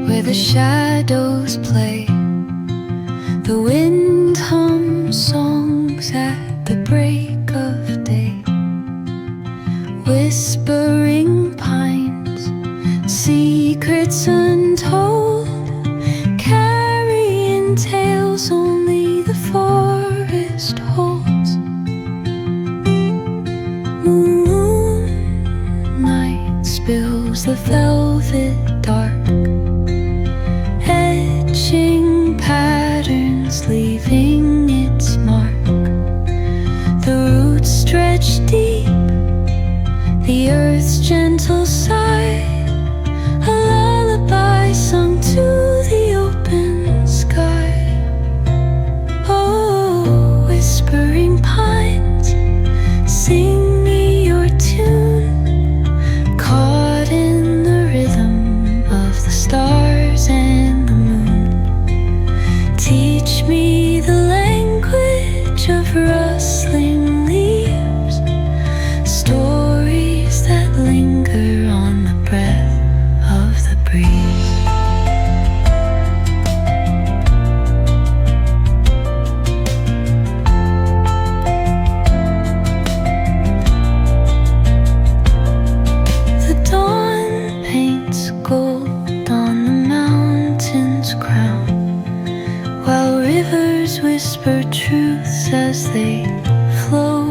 where the shadows play. The wind hums songs at the break of day. Whispering pines, secrets untold, carrying tales only the forest holds. Moonlight spills the velvet dark, etching patterns, leaving its mark. The roots stretch deep, the earth's gentle sigh, a lullaby sung to the open sky. Oh, whispering pines, sing me your tune, caught in the rhythm of the stars and the moon. Teach me the language of rustling leaves, stories that linger on the breath of the breeze. The dawn paints gold on the mountain's crown, while rivers whisper truths as they flow